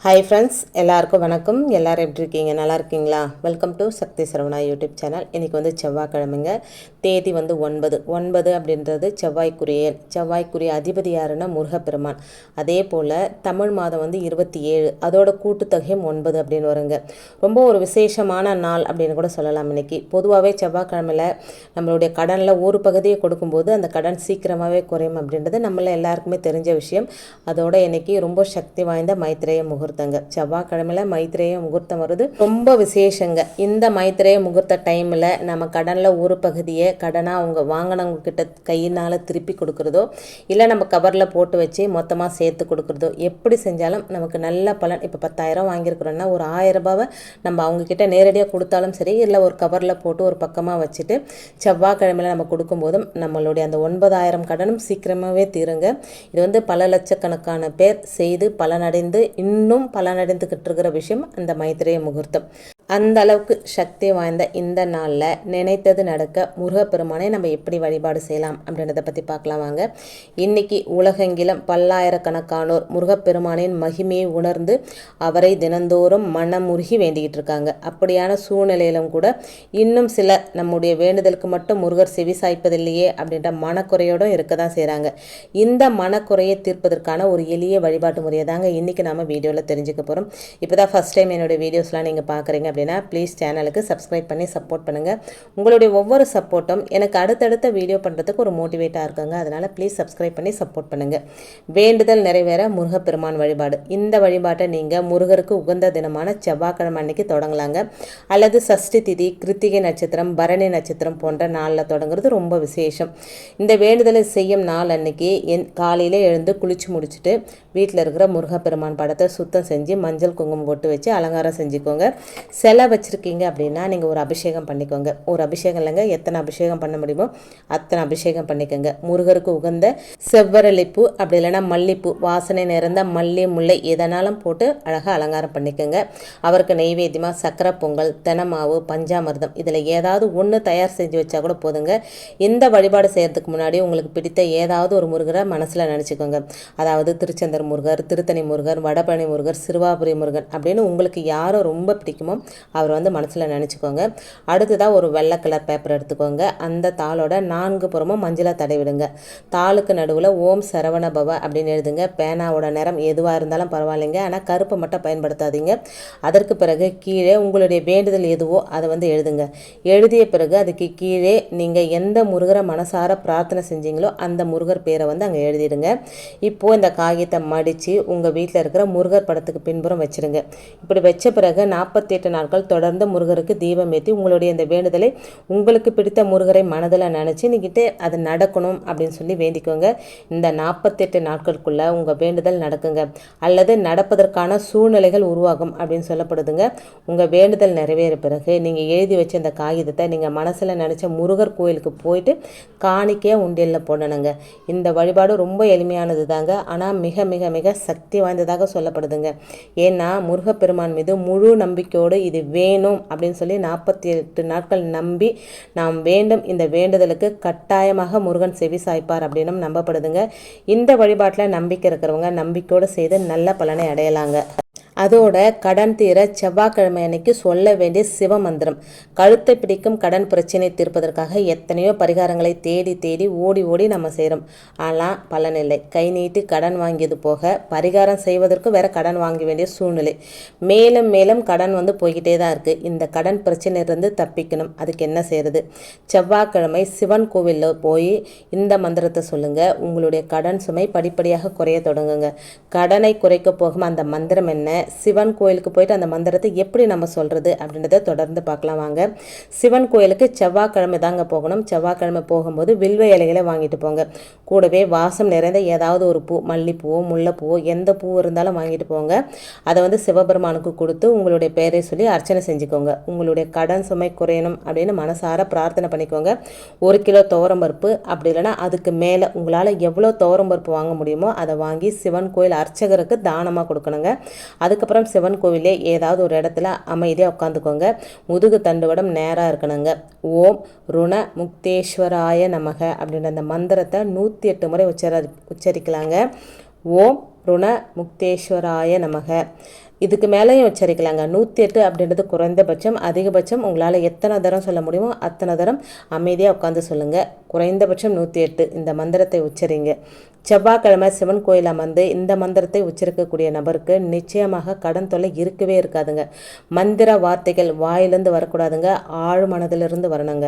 Hi friends, எல்லாருக்கும் வணக்கம். எல்லோரும் எப்படி இருக்கீங்க? நல்லா இருக்கீங்களா? Welcome to Sakthi Saravana YouTube channel. இன்றைக்கி வந்து செவ்வாய்க்கிழமைங்க. தேதி வந்து 9 அப்படின்றது செவ்வாய்க்குரிய அதிபதி யாருன்னா முருகப்பெருமான். அதே போல் தமிழ் மாதம் வந்து 27, அதோட கூட்டுத்தொகையும் 9 அப்படின்னு வருங்க. ரொம்ப ஒரு விசேஷமான நாள் அப்படின்னு கூட சொல்லலாம். இன்றைக்கி பொதுவாகவே செவ்வாய்க்கிழமையில் நம்மளுடைய கடனில் ஒரு பகுதியை கொடுக்கும்போது அந்த கடன் சீக்கிரமாகவே குறையும் அப்படின்றது நம்மள எல்லாருக்குமே தெரிஞ்ச விஷயம். அதோட இன்றைக்கி ரொம்ப சக்தி வாய்ந்த மைத்திரேய முகூர்த்தங்க. செவ்வாய்க்கிழமையில மைத்திரேய முகூர்த்தம் வருது, ரொம்ப விசேஷங்க. இந்த மைத்திரேய முகூர்த்த டைமில் நம்ம கடனில் ஒரு பகுதியை கடனாக அவங்க வாங்கினவங்க கிட்ட கையினால் திருப்பி கொடுக்குறதோ, இல்லை நம்ம கவரில் போட்டு வச்சு மொத்தமாக சேர்த்து கொடுக்குறதோ, எப்படி செஞ்சாலும் நமக்கு நல்ல பலன். இப்போ 10,000 வாங்கியிருக்கிறோன்னா ஒரு 1,000 ரூபாவை நம்ம அவங்கக்கிட்ட நேரடியாக கொடுத்தாலும் சரி, இல்லை ஒரு கவரில் போட்டு ஒரு பக்கமாக வச்சுட்டு செவ்வாய்க்கிழமையில் நம்ம கொடுக்கும்போதும் நம்மளுடைய அந்த 9,000 கடனும் சீக்கிரமாகவே தீருங்க. இது வந்து பல லட்சக்கணக்கான பேர் செய்து பலனடைந்து இன்னும் பலனடைந்துக்கிட்டு இருக்கிற விஷயம் அந்த மைத்திரேய முகூர்த்தம். அந்த அளவுக்கு சக்தி வாய்ந்த இந்த நாளில் நினைத்தது நடக்க முருகப்பெருமானை நம்ம எப்படி வழிபாடு செய்யலாம் அப்படின்றத பற்றி பார்க்கலாம் வாங்க. இன்றைக்கி உலகெங்கிலும் பல்லாயிரக்கணக்கானோர் முருகப்பெருமானின் மகிமையை உணர்ந்து அவரை தினந்தோறும் மனமுருகி வேண்டிக்கிட்டு இருக்காங்க. அப்படியான சூழ்நிலையிலும் கூட இன்னும் சில நம்முடைய வேண்டுதலுக்கு மட்டும் முருகர் செவி சாய்ப்பதில்லையே அப்படின்ற மனக்குறையோடும் இருக்க தான் செய்கிறாங்க. இந்த மனக்குறையை தீர்ப்பதற்கான ஒரு எளிய வழிபாட்டு முறையை தாங்க இன்றைக்கி நம்ம வீடியோவில் தெரிஞ்சுக்க போகிறோம். இப்போ தான் ஃபஸ்ட் டைம் என்னுடைய வீடியோஸ்லாம் நீங்கள் பார்க்குறீங்க அப்படின்னா ப்ளீஸ் சேனலுக்கு சப்ஸ்கிரைப் பண்ணி சப்போர்ட் பண்ணுங்கள். உங்களுடைய ஒவ்வொரு சப்போர்ட்டும் எனக்கு அடுத்தடுத்த வீடியோ பண்ணுறதுக்கு ஒரு மோட்டிவேட்டாக இருக்குங்க. அதனால் ப்ளீஸ் சப்ஸ்கிரைப் பண்ணி சப்போர்ட் பண்ணுங்கள். வேண்டுதல் நிறைவேற முருகப்பெருமான் வழிபாடு. இந்த வழிபாட்டை நீங்கள் முருகருக்கு உகந்த தினமான செவ்வாய்க்கிழமை அன்னைக்கு தொடங்கலாங்க. அல்லது சஷ்டி திதி, கிருத்திகை நட்சத்திரம், பரணி நட்சத்திரம் போன்ற நாளில் தொடங்குறது ரொம்ப விசேஷம். இந்த வேண்டுதலை செய்யும் நாள் அன்னைக்கு காலையில் எழுந்து குளிச்சு முடிச்சுட்டு வீட்டில் இருக்கிற முருகப்பெருமான் படத்தை சுத்தம் செஞ்சு மஞ்சள் குங்குமம் போட்டு வச்சு அலங்காரம் செஞ்சுக்கோங்க. சிலை வச்சுருக்கீங்க அப்படின்னா நீங்கள் ஒரு அபிஷேகம் பண்ணிக்கோங்க. ஒரு அபிஷேகம் இல்லைங்க, எத்தனை அபிஷேகம் பண்ண முடியுமோ அத்தனை அபிஷேகம் பண்ணிக்கோங்க. முருகருக்கு உகந்த செவ்வரளிப்பூ அப்படி இல்லைன்னா மல்லிப்பூ, வாசனை நிறைந்த மல்லி, முல்லை எதனாலும் போட்டு அழகாக அலங்காரம் பண்ணிக்கோங்க. அவருக்கு நெய்வேத்தியமாக சக்கரை பொங்கல், தெனமாவு, பஞ்சாமிர்தம் இதில் ஏதாவது ஒன்று தயார் செஞ்சு வச்சா கூட போதுங்க. இந்த வழிபாடு செய்கிறதுக்கு முன்னாடி உங்களுக்கு பிடித்த ஏதாவது ஒரு முருகரை மனசில் நினச்சிக்கோங்க. அதாவது திருச்செந்தூர் முருகர், திருத்தணி முருகர், வடபழனி முருகர், சிறுவாபுரி முருகன் அப்படின்னு உங்களுக்கு யாரும் ரொம்ப பிடிக்குமோ அவர் வந்து மனசில் நினச்சிக்கோங்க. அடுத்ததாக ஒரு வெள்ளை கலர் பேப்பர் எடுத்துக்கோங்க. அந்த தாளோட 4 புறமும் மஞ்சளை தடவிடுங்க. தாளுக்கு நடுவில் ஓம் சரவண பவ அப்படின்னு எழுதுங்க. பேனாவோட நிறம் எதுவாக இருந்தாலும் பரவாயில்லைங்க, ஆனால் கருப்பை மட்டும் பயன்படுத்தாதீங்க. அதற்கு பிறகு கீழே உங்களுடைய வேண்டுதல் எதுவோ அதை வந்து எழுதுங்க. எழுதிய பிறகு அதுக்கு கீழே நீங்கள் எந்த முருகரை மனசார பிரார்த்தனை செஞ்சீங்களோ அந்த முருகர் பேரை வந்து அங்கே எழுதிடுங்க. இப்போது இந்த காகிதத்தை மடித்து உங்கள் வீட்டில் இருக்கிற முருகர் படத்துக்கு பின்புறம் வச்சுருங்க. இப்படி வச்ச பிறகு 48 நாட்கள் தொடர்ந்து முருகருக்கு தீபம் ஏற்றி உங்களுடைய இந்த வேண்டுதலை உங்களுக்கு பிடித்த முருகரை மனதில் நினச்சி நீக்கிட்டு அது நடக்கணும் அப்படின்னு சொல்லி வேண்டிக்கோங்க. இந்த 48 நாட்களுக்குள்ளே உங்கள் வேண்டுதல் நடக்குங்க, அல்லது நடப்பதற்கான சூழ்நிலைகள் உருவாகும் அப்படின்னு சொல்லப்படுதுங்க. உங்கள் வேண்டுதல் நிறைவேற பிறகு நீங்கள் எழுதி வச்ச இந்த காகிதத்தை நீங்கள் மனசில் நினச்ச முருகர் கோயிலுக்கு போயிட்டு காணிக்கையாக உண்டியலில் போடணுங்க. இந்த வழிபாடு ரொம்ப எளிமையானது தாங்க, ஆனால் மிக மிக மிக சக்தி வாய்ந்ததாக சொல்லப்படுதுங்க. ஏன்னா முருகப்பெருமான் மீது முழு நம்பிக்கையோடு இது வேணும் அப்படின்னு சொல்லி 48 நாட்கள் நம்பி நாம் வேண்டும் இந்த வேண்டுதலுக்கு கட்டாயமாக முருகன் செவி சாய்ப்பார் அப்படின்னும் நம்பப்படுதுங்க. இந்த வழிபாட்டில் நம்பிக்கை இருக்கிறவங்க நம்பிக்கையோடு செய்து நல்ல பலனை அடையலாங்க. அதோட கடன் தீர செவ்வாய்க்கிழமை அன்னைக்கு சொல்ல வேண்டிய சிவமந்திரம். கழுத்தை பிடிக்கும் கடன் பிரச்சனை தீர்ப்பதற்காக எத்தனையோ பரிகாரங்களை தேடி தேடி ஓடி ஓடி நம்ம செய்கிறோம், ஆனால் பலனில்லை. கை நீட்டி கடன் வாங்கியது போக பரிகாரம் செய்வதற்கு வேற கடன் வாங்க வேண்டிய சூழ்நிலை. மேலும் மேலும் கடன் வந்து போய்கிட்டே தான் இருக்குது. இந்த கடன் பிரச்சனையிலிருந்து தப்பிக்கணும். அதுக்கு என்ன செய்கிறது? செவ்வாய்க்கிழமை சிவன் கோவிலில் போய் இந்த மந்திரத்தை சொல்லுங்கள். உங்களுடைய கடன் சுமை படிப்படியாக குறைய தொடங்குங்க. கடனை குறைக்க போகும் அந்த மந்திரம் என்ன, சிவன் கோயிலுக்கு போயிட்டு அந்த மந்திரத்தை எப்படி நம்ம சொல்கிறது அப்படின்றத தொடர்ந்து பார்க்கலாம் வாங்க. சிவன் கோயிலுக்கு செவ்வாய்க்கிழமை தாங்க போகணும். செவ்வாய்க்கிழமை போகும்போது வில்வ இலைகளை வாங்கிட்டு போங்க. கூடவே வாசம் நிறைந்த ஏதாவது ஒரு பூ, மல்லிப்பூவோ முல்லைப்பூவோ எந்த பூ இருந்தாலும் வாங்கிட்டு போங்க. அதை வந்து சிவபெருமானுக்கு கொடுத்து உங்களுடைய பெயரை சொல்லி அர்ச்சனை செஞ்சுக்கோங்க. உங்களுடைய கடன் சுமை குறையணும் அப்படின்னு மனசார பிரார்த்தனை பண்ணிக்கோங்க. 1 கிலோ துவரம்பருப்பு அப்படி இல்லைன்னா அதுக்கு மேலே உங்களால் எவ்வளோ துவரம்பருப்பு வாங்க முடியுமோ அதை வாங்கி சிவன் கோயில் அர்ச்சகருக்கு தானமாக கொடுக்கணுங்க. அதுக்கப்புறம் சிவன் கோவிலே ஏதாவது ஒரு இடத்துல அமைதியாக உட்காந்துக்கோங்க. முதுகு தண்டுவடம் நேராக இருக்கணுங்க. ஓம் ருண முக்தேஸ்வராய நமக அப்படின்ற அந்த மந்திரத்தை 108 முறை உச்சரிக்கலாங்க. ஓம் ருண முக்தேஸ்வராய நமக. இதுக்கு மேலேயும் உச்சரிக்கலாங்க. 108 அப்படின்றது குறைந்தபட்சம். அதிகபட்சம் உங்களால் எத்தனை தரம் சொல்ல முடியுமோ அத்தனை தரம் அமைதியாக உட்காந்து சொல்லுங்கள். குறைந்தபட்சம் 108 இந்த மந்திரத்தை உச்சரிங்க. செவ்வாய்க்கிழமை சிவன் கோயில் அமர்ந்து இந்த மந்திரத்தை உச்சரிக்கக்கூடிய நபருக்கு நிச்சயமாக கடன் தொல்லை இருக்கவே இருக்காதுங்க. மந்திர வார்த்தைகள் வாயிலிருந்து வரக்கூடாதுங்க, ஆழ் மனதிலிருந்து வரணுங்க.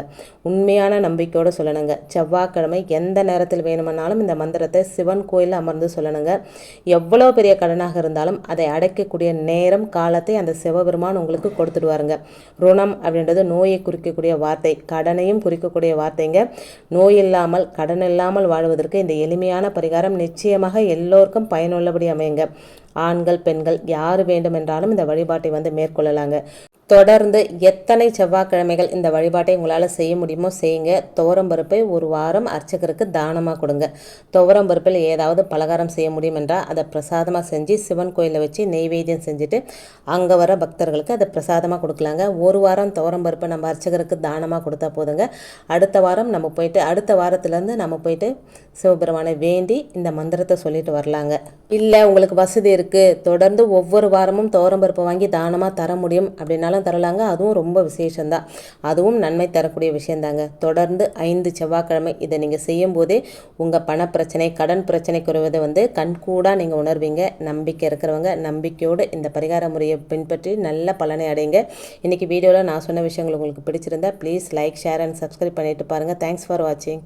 உண்மையான நம்பிக்கையோடு சொல்லணுங்க. செவ்வாய்க்கிழமை எந்த நேரத்தில் வேணுமானாலும் இந்த மந்திரத்தை சிவன் கோயில் அமர்ந்து சொல்லணுங்க. எவ்வளோ பெரிய கடனாக இருந்தாலும் அதை அடைக்கக்கூடிய நேரம் காலத்தை அந்த சிவபெருமான் உங்களுக்கு கொடுத்துடுவாருங்க. ருணம் அப்படின்றது நோயை குறிக்கக்கூடிய வார்த்தை, கடனையும் குறிக்கக்கூடிய வார்த்தைங்க. நோய் இல்லாமல் கடன் இல்லாமல் வாழ்வதற்கு இந்த எளிமையான பரிகாரம் நிச்சயமாக எல்லோருக்கும் பயனுள்ளபடி அமையுங்க. ஆண்கள் பெண்கள் யார் வேண்டுமென்றாலும் இந்த வழிபாட்டை மேற்கொள்ளலாங்க. தொடர்ந்து எத்தனை செவ்வாய்க்கிழமைகள் இந்த வழிபாட்டை உங்களால் செய்ய முடியுமோ செய்யுங்க. துவரம்பருப்பை ஒரு வாரம் அர்ச்சகருக்கு தானமாக கொடுங்க. துவரம்பருப்பில் ஏதாவது பலகாரம் செய்ய முடியும் என்றால் அதை பிரசாதமாக செஞ்சு சிவன் கோயிலில் வச்சு நெய்வேத்தியம் செஞ்சுட்டு அங்கே வர பக்தர்களுக்கு அதை பிரசாதமாக கொடுக்கலாங்க. ஒரு வாரம் துவரம்பருப்பை நம்ம அர்ச்சகருக்கு தானமாக கொடுத்தா போதுங்க. அடுத்த வாரம் அடுத்த வாரத்துலேருந்து நம்ம போயிட்டு சிவபெருமானை வேண்டி இந்த மந்திரத்தை சொல்லிட்டு வரலாங்க. இல்லை உங்களுக்கு வசதி இருக்குது, தொடர்ந்து ஒவ்வொரு வாரமும் துவரம்பருப்பை வாங்கி தானமாக தர முடியும் அப்படின்னாலும் தரலாங்க. அதுவும் ரொம்ப விசேஷம்தான், அதுவும் நன்மை தரக்கூடிய விஷயந்தாங்க. தொடர்ந்து 5 செவ்வாய்க்கிழமை இதை நீங்கள் செய்யும் போதே உங்கள் பணப்பிரச்சனை கடன் பிரச்சனை குறைவதை கண்கூடாக நீங்கள் உணர்வீங்க. நம்பிக்கை இருக்கிறவங்க நம்பிக்கையோடு இந்த பரிகார முறையை பின்பற்றி நல்ல பலனை அடைங்க. இன்றைக்கி வீடியோவில் நான் சொன்ன விஷயங்கள் உங்களுக்கு பிடிச்சிருந்தா please like share and subscribe பண்ணிட்டு பாருங்கள். தேங்க்ஸ் ஃபார் வாட்சிங்.